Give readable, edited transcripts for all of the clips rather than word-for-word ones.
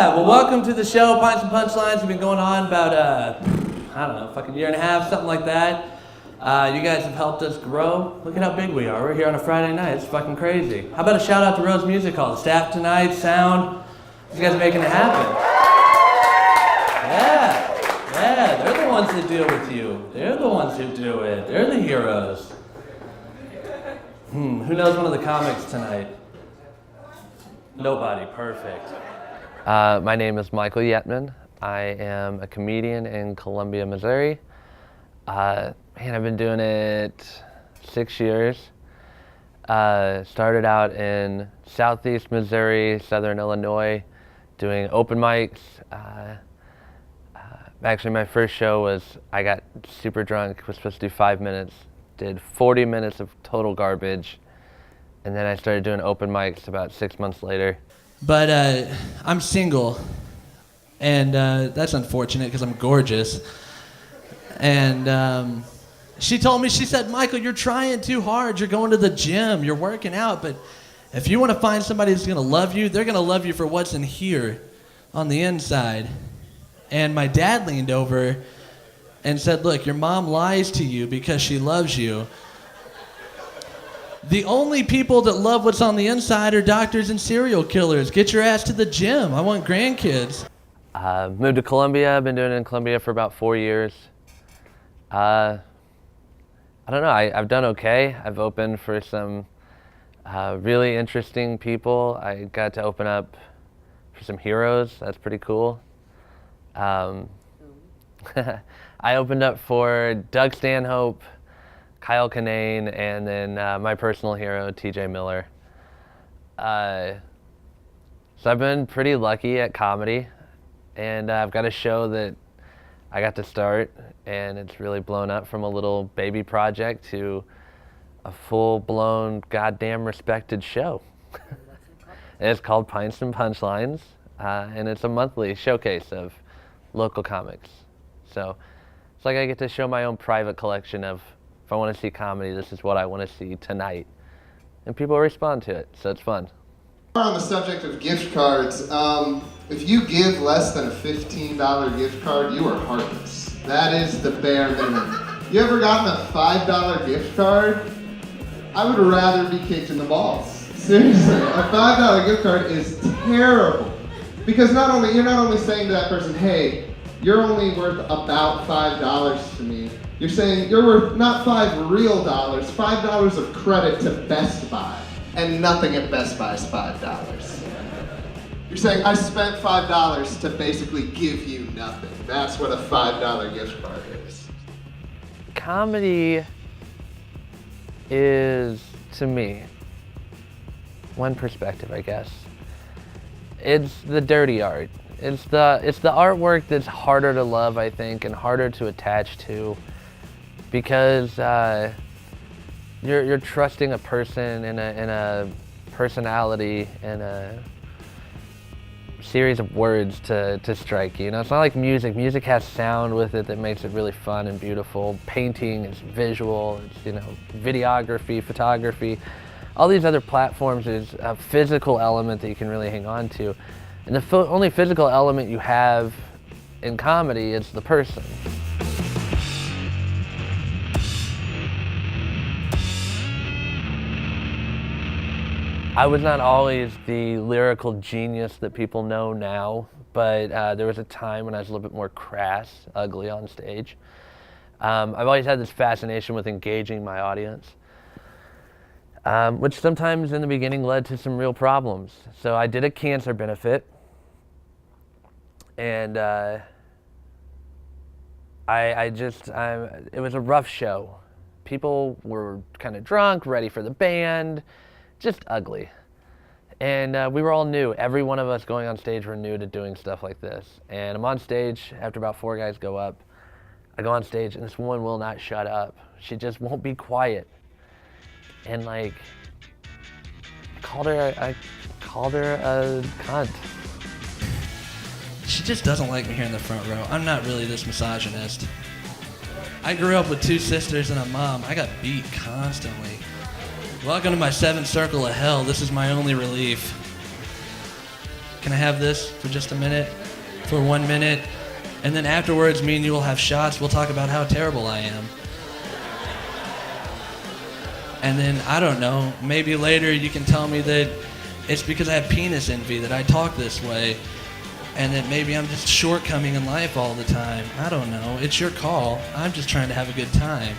Yeah, well, welcome to the show, Pints and Punchlines. We've been going on about, I don't know, fucking year and a half, something like that. You guys have helped us grow. Look at how big we are. We're here on a Friday night. It's fucking crazy. How about a shout out to Rose Music Hall, the staff tonight, sound. You guys are making it happen. Yeah, they're the ones that deal with you. They're the ones who do it. They're the heroes. Who knows one of the comics tonight? Nobody, perfect. My name is Michael Yetman. I am a comedian in Columbia, Missouri. I've been doing it 6 years. Started out in Southeast Missouri, Southern Illinois, doing open mics. Actually, my first show was, I got super drunk, was supposed to do 5 minutes, did 40 minutes of total garbage, and then I started doing open mics about 6 months later. But I'm single, and that's unfortunate because I'm gorgeous. And she told me, she said, Michael, you're trying too hard. You're going to the gym, you're working out, but if you want to find somebody who's going to love you, they're going to love you for what's in here on the inside. And my dad leaned over and said, look, your mom lies to you because she loves you. The only people that love what's on the inside are doctors and serial killers. Get your ass to the gym. I want grandkids. Moved to Columbia. I've been doing it in Columbia for about 4 years. I don't know. I've done okay. I've opened for some really interesting people. I got to open up for some heroes. That's pretty cool. I opened up for Doug Stanhope, Kyle Kinane, and then my personal hero, TJ Miller. So I've been pretty lucky at comedy, and I've got a show that I got to start, and it's really blown up from a little baby project to a full-blown, goddamn respected show. And it's called Pints and Punchlines, and it's a monthly showcase of local comics. So it's like I get to show my own private collection of, if I want to see comedy, this is what I want to see tonight. And people respond to it, so it's fun. On the subject of gift cards, if you give less than a $15 gift card, you are heartless. That is the bare minimum. You ever gotten a $5 gift card? I would rather be kicked in the balls. Seriously, a $5 gift card is terrible. Because you're not only saying to that person, hey, you're only worth about $5 to me. You're saying you're worth not $5 real dollars, $5 of credit to Best Buy. And nothing at Best Buy is $5. You're saying I spent $5 to basically give you nothing. That's what a $5 gift card is. Comedy is, to me, one perspective, I guess. It's the dirty art. It's the artwork that's harder to love, I think, and harder to attach to, because you're trusting a person in a personality and a series of words to strike you. You know, it's not like music. Music has sound with it that makes it really fun and beautiful. Painting is visual. It's, videography, photography. All these other platforms is a physical element that you can really hang on to. And the only physical element you have in comedy is the person. I was not always the lyrical genius that people know now, but there was a time when I was a little bit more crass, ugly on stage. I've always had this fascination with engaging my audience. Which sometimes in the beginning led to some real problems. So I did a cancer benefit, and it was a rough show. People were kind of drunk, ready for the band, just ugly. And we were all new. Every one of us going on stage were new to doing stuff like this. And I'm on stage after about 4 guys go up. I go on stage and this woman will not shut up. She just won't be quiet. And I called her a cunt. She just doesn't like me here in the front row. I'm not really this misogynist. I grew up with 2 sisters and a mom. I got beat constantly. Welcome to my 7th circle of hell. This is my only relief. can I have this for just a minute? For 1 minute? And then afterwards, me and you will have shots. We'll talk about how terrible I am. And then, I don't know, maybe later you can tell me that it's because I have penis envy that I talk this way. And that maybe I'm just shortcoming in life all the time. I don't know. It's your call. I'm just trying to have a good time.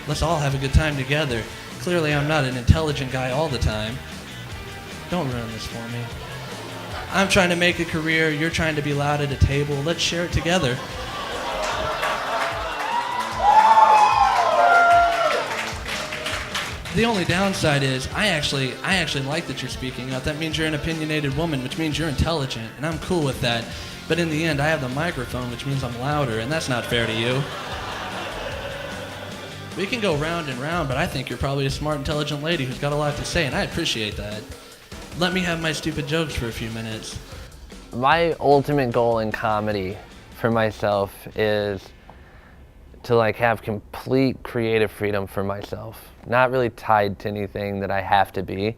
Let's all have a good time together. Clearly, I'm not an intelligent guy all the time. Don't ruin this for me. I'm trying to make a career. You're trying to be loud at a table. Let's share it together. The only downside is I actually like that you're speaking up. That means you're an opinionated woman, which means you're intelligent, and I'm cool with that. But in the end, I have the microphone, which means I'm louder, and that's not fair to you. We can go round and round, but I think you're probably a smart, intelligent lady who's got a lot to say, and I appreciate that. Let me have my stupid jokes for a few minutes. My ultimate goal in comedy for myself is to like have complete creative freedom for myself, not really tied to anything that I have to be.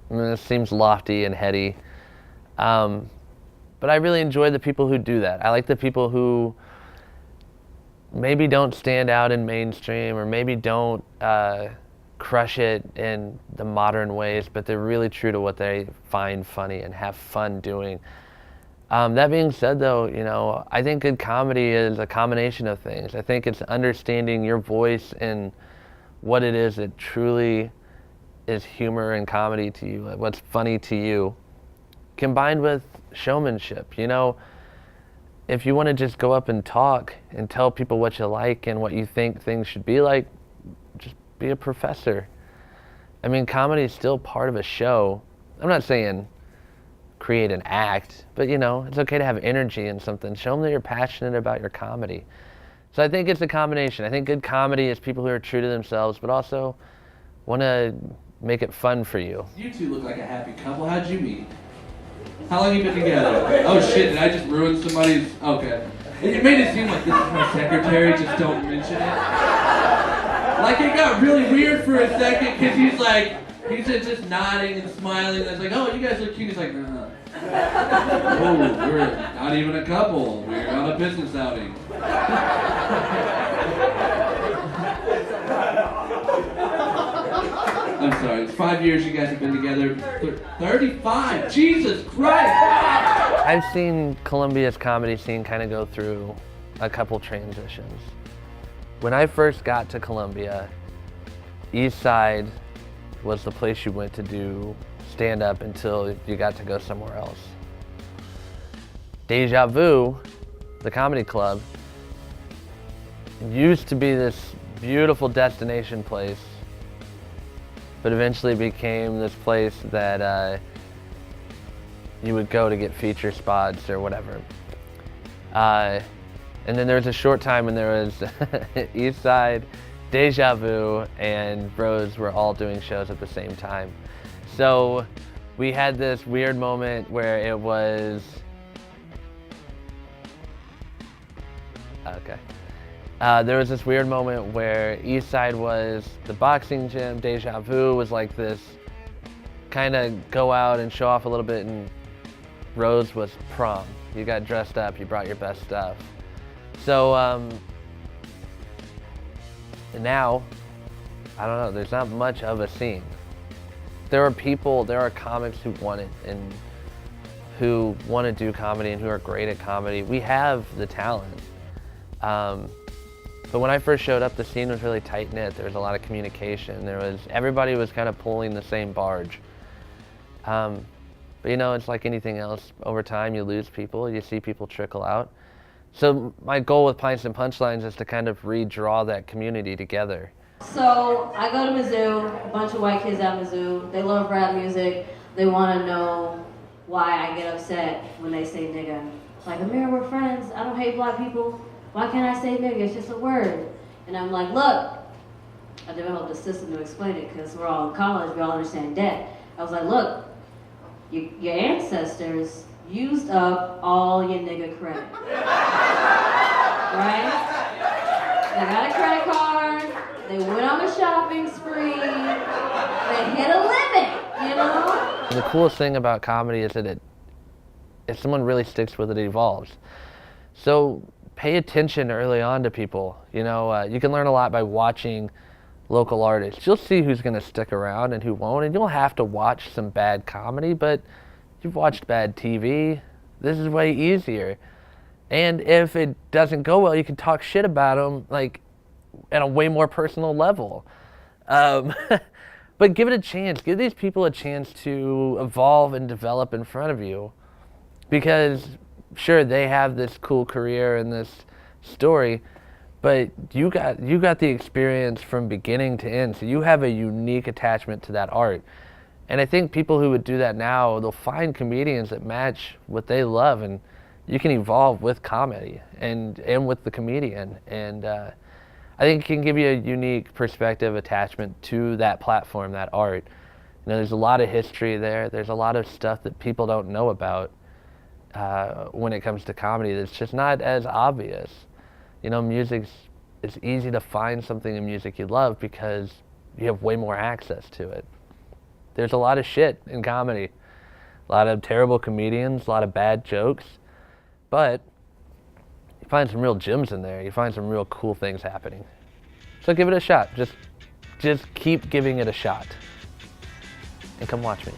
This seems lofty and heady, but I really enjoy the people who do that. I like the people who maybe don't stand out in mainstream or maybe don't crush it in the modern ways, but they're really true to what they find funny and have fun doing. That being said, though, you know, I think good comedy is a combination of things. I think it's understanding your voice and what it is that truly is humor and comedy to you, what's funny to you, combined with showmanship. You know, if you want to just go up and talk and tell people what you like and what you think things should be like, just be a professor. I mean, comedy is still part of a show. I'm not saying create an act, but you know, it's okay to have energy in something. Show them that you're passionate about your comedy. So I think it's a combination. I think good comedy is people who are true to themselves, but also want to make it fun for you. You two look like a happy couple. How'd you meet? How long you been together? Oh shit, did I just ruin somebody's... Okay. It made it seem like this is my secretary, just don't mention it. Like it got really weird for a second, because he's just nodding and smiling, and I was like, oh, you guys look cute. He's like, no. Oh, we're not even a couple. We're on a business outing. I'm sorry, it's 5 years you guys have been together. 35! Jesus Christ! I've seen Columbia's comedy scene kind of go through a couple transitions. When I first got to Columbia, East Side was the place you went to do stand-up until you got to go somewhere else. Deja Vu, the comedy club, used to be this beautiful destination place, but eventually became this place that you would go to get feature spots or whatever. And then there was a short time when there was East Side, Deja Vu, and Rose were all doing shows at the same time. So we had this weird moment where it was, okay. There was this weird moment where East Side was the boxing gym, Deja Vu was like this kind of go out and show off a little bit, and Rose was prom. You got dressed up, you brought your best stuff. So now, I don't know, there's not much of a scene. There are comics who want it and who want to do comedy and who are great at comedy. We have the talent. But when I first showed up, the scene was really tight-knit. There was a lot of communication. Everybody was kind of pulling the same barge. But you know, it's like anything else. Over time, you lose people, you see people trickle out. So my goal with Pints and Punchlines is to kind of redraw that community together. So I go to Mizzou, a bunch of white kids at Mizzou. They love rap music. They want to know why I get upset when they say nigga. Like, Amir, we're friends. I don't hate black people. Why can't I say nigga? It's just a word. And I'm like, look, I developed a system to explain it because we're all in college. We all understand that. I was like, look, your ancestors used up all your nigga credit. Right? They got a credit card, they went on a shopping spree, they hit a limit, you know? And the coolest thing about comedy is that if someone really sticks with it, it evolves. So pay attention early on to people. You know, you can learn a lot by watching local artists. You'll see who's going to stick around and who won't, and you'll have to watch some bad comedy, but you've watched bad TV. This is way easier. And if it doesn't go well, you can talk shit about them, like, at a way more personal level. But give it a chance. Give these people a chance to evolve and develop in front of you. Because, sure, they have this cool career and this story, but you got the experience from beginning to end, so you have a unique attachment to that art. And I think people who would do that now, they'll find comedians that match what they love, and you can evolve with comedy and with the comedian. And I think it can give you a unique perspective, attachment to that platform, that art. You know, there's a lot of history there. There's a lot of stuff that people don't know about when it comes to comedy that's just not as obvious. You know, it's easy to find something in music you love because you have way more access to it. There's a lot of shit in comedy. A lot of terrible comedians, a lot of bad jokes, but you find some real gems in there. You find some real cool things happening. So give it a shot. Just keep giving it a shot. And come watch me.